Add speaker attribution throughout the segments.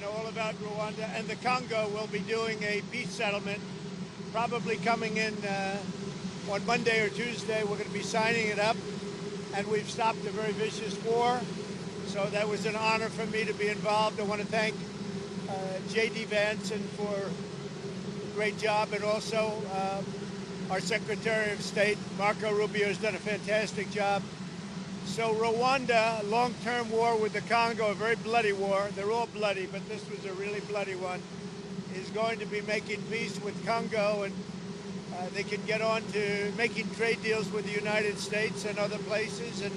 Speaker 1: know all about Rwanda, and the Congo will be doing a peace settlement, probably coming in on Monday or Tuesday. We're going to be signing it up, and we've stopped a very vicious war. So that was an honor for me to be involved. I want to thank J.D. Vance for a great job, and also our Secretary of State, Marco Rubio, has done a fantastic job. So Rwanda, long-term war with the Congo, a very bloody war. They're all bloody, but this was a really bloody one, is going to be making peace with Congo, and they can get on to making trade deals with the United States and other places and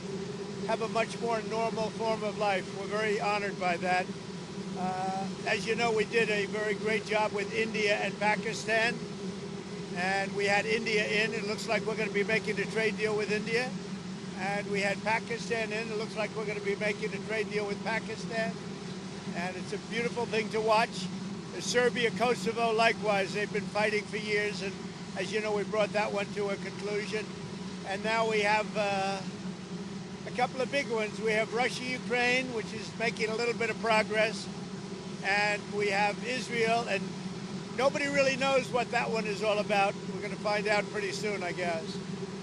Speaker 1: have a much more normal form of life. We're very honored by that. As you know, we did a very great job with India and Pakistan, and we had India in. It looks like we're going to be making a trade deal with India. And we had Pakistan in. It looks like we're going to be making a trade deal with Pakistan. And it's a beautiful thing to watch. Serbia, Kosovo, likewise, they've been fighting for years. And as you know, we brought that one to a conclusion. And now we have a couple of big ones. We have Russia, Ukraine, which is making a little bit of progress. And we have Israel. And nobody really knows what that one is all about. We're going to find out pretty soon, I guess.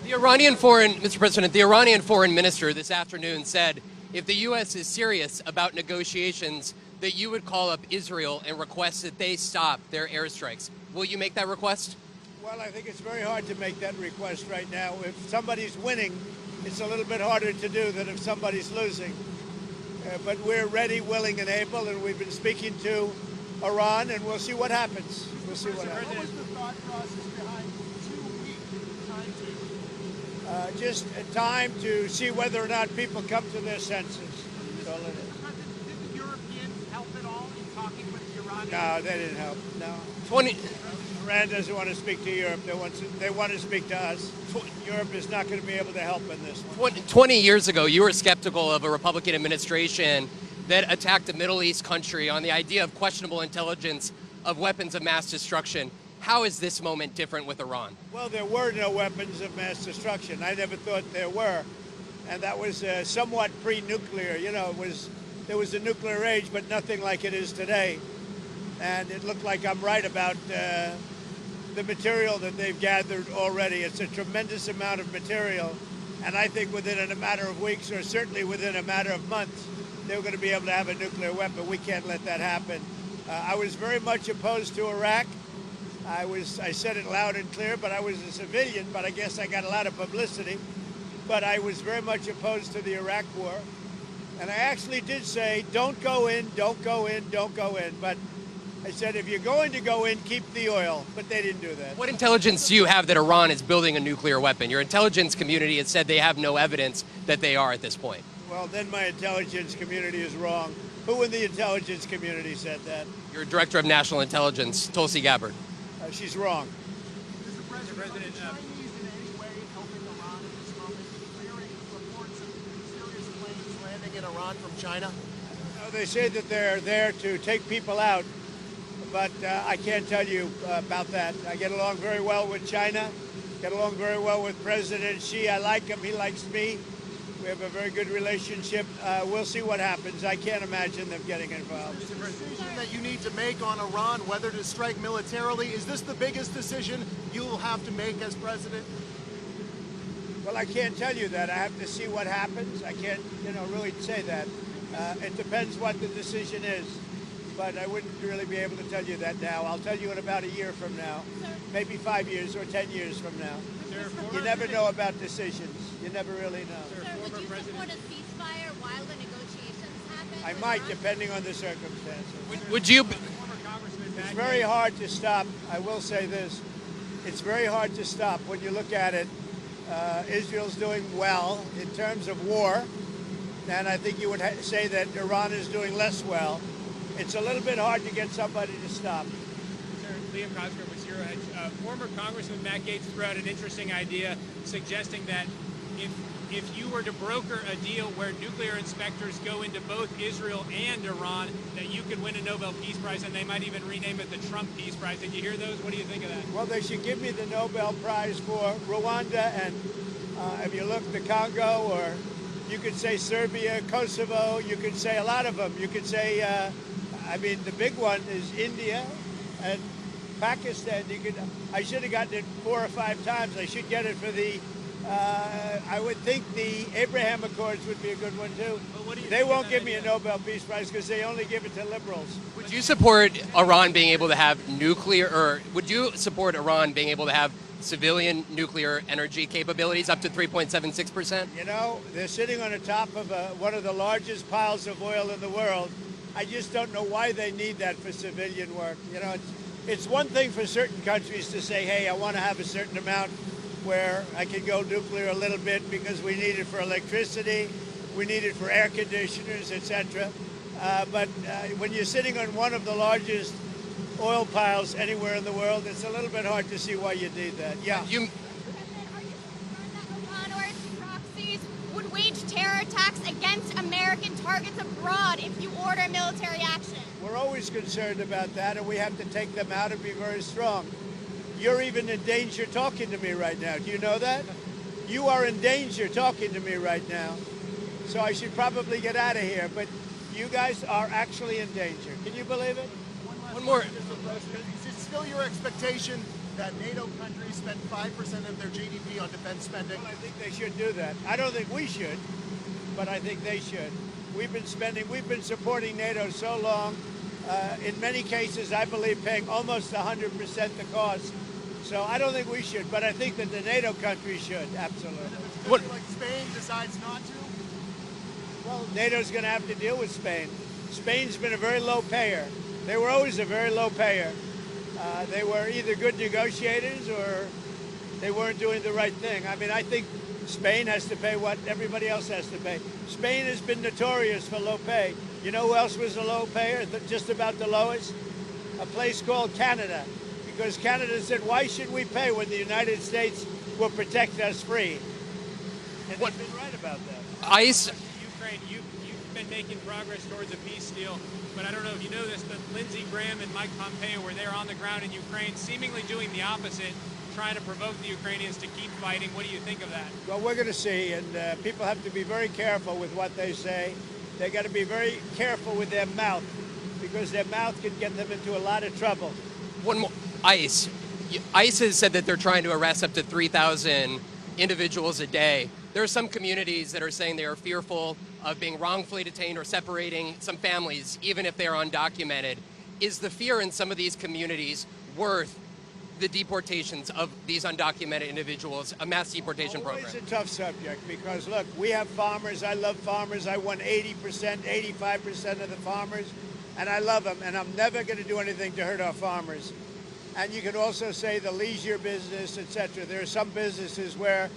Speaker 2: Mr. President, the Iranian foreign minister this afternoon said if the U.S. is serious about negotiations, that you would call up Israel and request that they stop their airstrikes. Will you make that request?
Speaker 1: Well, I think it's very hard to make that request right now. If somebody's winning, it's a little bit harder to do than if somebody's losing. But we're ready, willing, and able, and we've been speaking to Iran, and we'll see what happens. We'll see what happens.
Speaker 3: What was the thought process behind 2 week time to?
Speaker 1: Just a time to see whether or not people come to their senses. That's all it is.
Speaker 3: Did the Europeans help at all in talking with the Iranians?
Speaker 1: No, they didn't help. No. Iran doesn't want to speak to Europe. They want to speak to us. Europe is not going to be able to help in this one.
Speaker 2: 20 years ago, you were skeptical of a Republican administration that attacked a Middle East country on the idea of questionable intelligence of weapons of mass destruction. How is this moment different with Iran?
Speaker 1: Well, there were no weapons of mass destruction. I never thought there were. And that was somewhat pre-nuclear. You know, there was a nuclear age, but nothing like it is today. And it looked like I'm right about the material that they've gathered already. It's a tremendous amount of material. And I think within a matter of weeks, or certainly within a matter of months, they're going to be able to have a nuclear weapon. We can't let that happen. I was very much opposed to Iraq. I said it loud and clear, but I was a civilian, but I guess I got a lot of publicity. But I was very much opposed to the Iraq war. And I actually did say, don't go in, don't go in, don't go in. But I said, if you're going to go in, keep the oil. But they didn't do that.
Speaker 2: What intelligence do you have that Iran is building a nuclear weapon? Your intelligence community has said they have no evidence that they are at this point.
Speaker 1: Well, then my intelligence community is wrong. Who in the intelligence community said that?
Speaker 2: Your Director of National Intelligence, Tulsi Gabbard.
Speaker 1: She's wrong.
Speaker 3: Mr. President, are the Chinese in any way helping Iran at this moment, clearing reports of serious planes landing in Iran from China?
Speaker 1: They say that they're there to take people out, but I can't tell you about that. I get along very well with China, get along very well with President Xi. I like him, he likes me. We have a very good relationship. We'll see what happens. I can't imagine them getting involved.
Speaker 3: Is the decision that you need to make on Iran, whether to strike militarily, is this the biggest decision you will have to make as president?
Speaker 1: Well, I can't tell you that. I have to see what happens. I can't, really say that. It depends what the decision is. But I wouldn't really be able to tell you that now. I'll tell you in about a year from now, maybe 5 years or 10 years from now. You never know about decisions. You never really know.
Speaker 4: Sir, would you support a ceasefire while the negotiations happen?
Speaker 1: I might, depending on the circumstances.
Speaker 2: Would you?
Speaker 1: It's very hard to stop. I will say this. It's very hard to stop when you look at it. Israel's doing well in terms of war. And I think you would say that Iran is doing less well. It's a little bit hard to get somebody to stop.
Speaker 5: Sir, Liam Cosgrove was here. Former Congressman Matt Gaetz threw out an interesting idea suggesting that if you were to broker a deal where nuclear inspectors go into both Israel and Iran, that you could win a Nobel Peace Prize, and they might even rename it the Trump Peace Prize. Did you hear those? What do you think of that?
Speaker 1: Well, they should give me the Nobel Prize for Rwanda, and if you look, the Congo, or you could say Serbia, Kosovo, you could say a lot of them. You could say I mean, the big one is India and Pakistan. I should have gotten it 4 or 5 times. I should get it for the. I would think the Abraham Accords would be a good one too. They won't give me a Nobel Peace Prize because they only give it to liberals.
Speaker 2: Would you support Iran being able to have nuclear, or would you support Iran being able to have civilian nuclear energy capabilities up to 3.76%?
Speaker 1: You know, they're sitting on the top of one of the largest piles of oil in the world. I just don't know why they need that for civilian work. You know, it's one thing for certain countries to say, hey, I want to have a certain amount where I can go nuclear a little bit because we need it for electricity, we need it for air conditioners, etc. But when you're sitting on one of the largest oil piles anywhere in the world, it's a little bit hard to see why you need that. Yeah.
Speaker 4: President, are you concerned that Iran or its proxies would wage terror attacks against American targets abroad if you order military action?
Speaker 1: We're always concerned about that, and we have to take them out and be very strong. You're even in danger talking to me right now. Do you know that? You are in danger talking to me right now. So I should probably get out of here, but you guys are actually in danger. Can you believe it?
Speaker 3: One more. Mr. President, is it still your expectation that NATO countries spend 5% of their GDP on defense spending?
Speaker 1: Well, I think they should do that. I don't think we should, but I think they should. We've been supporting NATO so long. In many cases, I believe paying almost 100% the cost. So I don't think we should, but I think that the NATO countries should, absolutely.
Speaker 3: If a country like Spain decides not to?
Speaker 1: Well, NATO's going to have to deal with Spain. Spain's been a very low payer. They were always a very low payer. They were either good negotiators or they weren't doing the right thing. I mean, I think Spain has to pay what everybody else has to pay. Spain has been notorious for low pay. You know who else was a low payer, just about the lowest? A place called Canada. Because Canada said, why should we pay when the United States will protect us free? And they've been right about that.
Speaker 2: ICE.
Speaker 5: Ukraine, you've been making progress towards a peace deal, but I don't know if you know this, but Lindsey Graham and Mike Pompeo were there on the ground in Ukraine, seemingly doing the opposite, trying to provoke the Ukrainians to keep fighting. What do you think of that?
Speaker 1: Well, we're going to see, and people have to be very careful with what they say. They got to be very careful with their mouth, because their mouth can get them into a lot of trouble.
Speaker 2: One more. ICE. ICE has said that they're trying to arrest up to 3,000 individuals a day. There are some communities that are saying they are fearful of being wrongfully detained or separating some families, even if they are undocumented. Is the fear in some of these communities worth the deportations of these undocumented individuals, a mass deportation program?
Speaker 1: It's a tough subject because, look, we have farmers. I love farmers. I won 80%, 85% of the farmers, and I love them, and I'm never going to do anything to hurt our farmers. And you can also say the leisure business, etc. There are some businesses where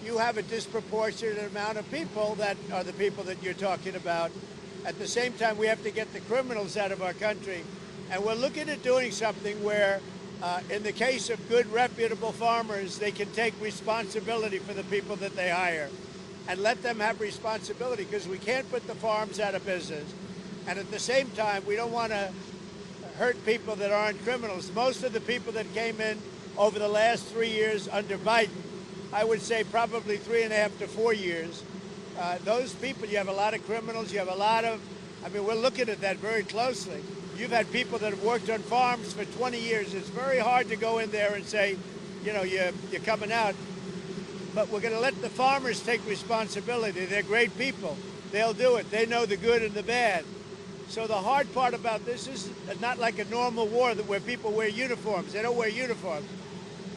Speaker 1: you have a disproportionate amount of people that are the people that you're talking about. At the same time, we have to get the criminals out of our country. And we're looking at doing something where, in the case of good, reputable farmers, they can take responsibility for the people that they hire and let them have responsibility, because we can't put the farms out of business. And at the same time, we don't want to hurt people that aren't criminals. Most of the people that came in over the last 3 years under Biden, I would say probably 3.5 to 4 years, those people, you have a lot of criminals, you have a lot of, I mean, we're looking at that very closely. You've had people that have worked on farms for 20 years. It's very hard to go in there and say, you know, you're coming out. But we're going to let the farmers take responsibility. They're great people. They'll do it. They know the good and the bad. So the hard part about this is not like a normal war where people wear uniforms. They don't wear uniforms.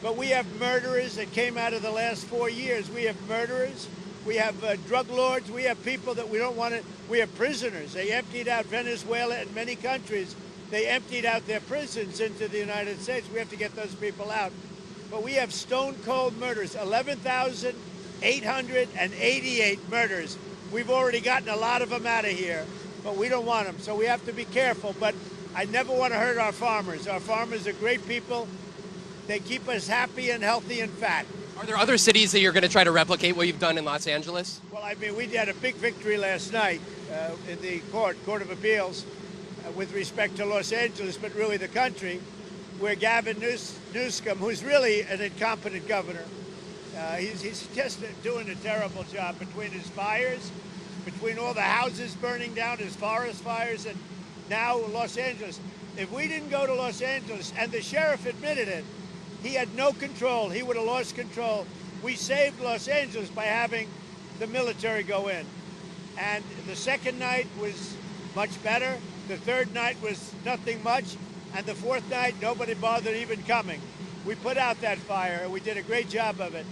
Speaker 1: But we have murderers that came out of the last 4 years. We have murderers. We have drug lords. We have people that we don't want to. We have prisoners. They emptied out Venezuela and many countries. They emptied out their prisons into the United States. We have to get those people out. But we have stone cold murders, 11,888 murders. We've already gotten a lot of them out of here, but we don't want them. So we have to be careful. But I never want to hurt our farmers. Our farmers are great people. They keep us happy and healthy and fat.
Speaker 2: Are there other cities that you're going to try to replicate what you've done in Los Angeles?
Speaker 1: Well, I mean, we had a big victory last night in the Court of Appeals with respect to Los Angeles, but really the country, where Gavin Newsom, who's really an incompetent governor, he's just doing a terrible job between his fires, between all the houses burning down, his forest fires, and now Los Angeles. If we didn't go to Los Angeles, and the sheriff admitted it, he had no control. He would have lost control. We saved Los Angeles by having the military go in. And the second night was much better. The third night was nothing much. And the fourth night, nobody bothered even coming. We put out that fire, and we did a great job of it.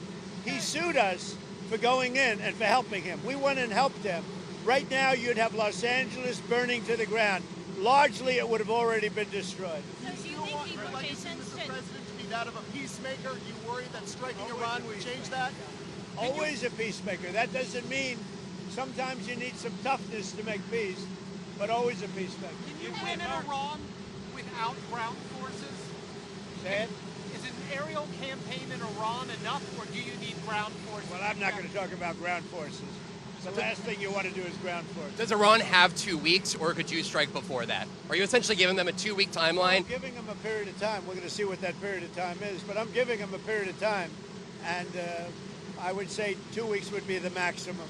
Speaker 1: He sued us for going in and for helping him. We went and helped him. Right now, you'd have Los Angeles burning to the ground. Largely, it would have already been destroyed.
Speaker 4: So do you think deportations
Speaker 3: Mr.
Speaker 4: should...
Speaker 3: President, to be that of a peacemaker? Do you worry that striking Iran would change that?
Speaker 1: Always a peacemaker. That doesn't mean sometimes you need some toughness to make peace, but always a peacemaker.
Speaker 6: Can you win in Iran without ground forces?
Speaker 1: Say it?
Speaker 6: Is an aerial campaign in Iran enough, or do you need ground forces?
Speaker 1: Well, I'm not going to talk about ground forces. The last thing you want to do is ground forces.
Speaker 2: Does Iran have 2 weeks, or could you strike before that? Are you essentially giving them a 2-week timeline?
Speaker 1: I'm giving them a period of time. We're going to see what that period of time is, but I'm giving them a period of time, and I would say 2 weeks would be the maximum.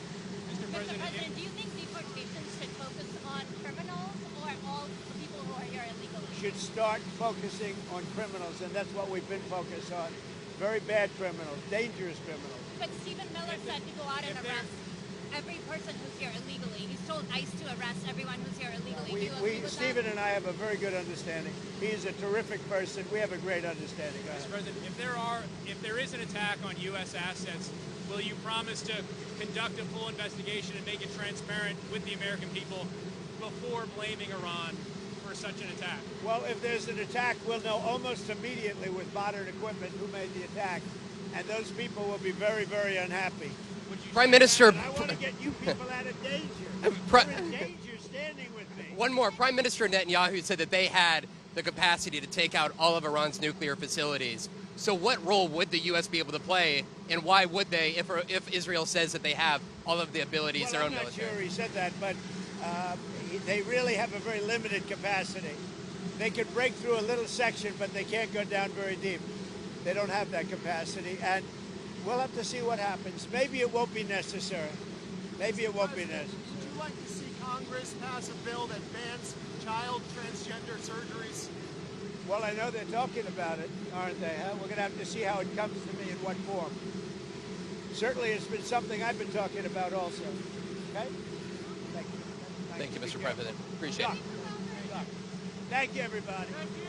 Speaker 4: Mr. President, do you think deportations should focus on criminals or all the people who are here illegally?
Speaker 1: Should start focusing on criminals, and that's what we've been focused on. Very bad criminals, dangerous criminals.
Speaker 4: But Stephen Miller said to go out and arrest every person who's here illegally. He's told ICE to arrest everyone who's here illegally. Do you agree with
Speaker 1: Stephen
Speaker 4: that?
Speaker 1: and I have a very good understanding. He's a terrific person. We have a great understanding.
Speaker 5: Mr. President, if there is an attack on U.S. assets, will you promise to conduct a full investigation and make it transparent with the American people before blaming Iran for such an attack?
Speaker 1: Well, if there's an attack, we'll know almost immediately with modern equipment who made the attack, and those people will be very, very unhappy.
Speaker 2: Prime Minister...
Speaker 1: And I want to get you people out of danger. You're in danger standing with me.
Speaker 2: One more. Prime Minister Netanyahu said that they had the capacity to take out all of Iran's nuclear facilities. So what role would the U.S. be able to play, and why would they, if Israel says that they have all of the abilities, their own military?
Speaker 1: I'm not sure he said that, but they really have a very limited capacity. They can break through a little section, but they can't go down very deep. They don't have that capacity, and we'll have to see what happens. Maybe it won't be necessary. Maybe it won't be necessary.
Speaker 3: Would you like to see Congress pass a bill that bans child transgender surgeries?
Speaker 1: Well, I know they're talking about it, aren't they? Huh? We're going to have to see how it comes to me in what form. Certainly, it's been something I've been talking about also. Okay? Thank you.
Speaker 2: Thank you, Mr. President. Appreciate it.
Speaker 1: Thank you, everybody.
Speaker 3: Thank you.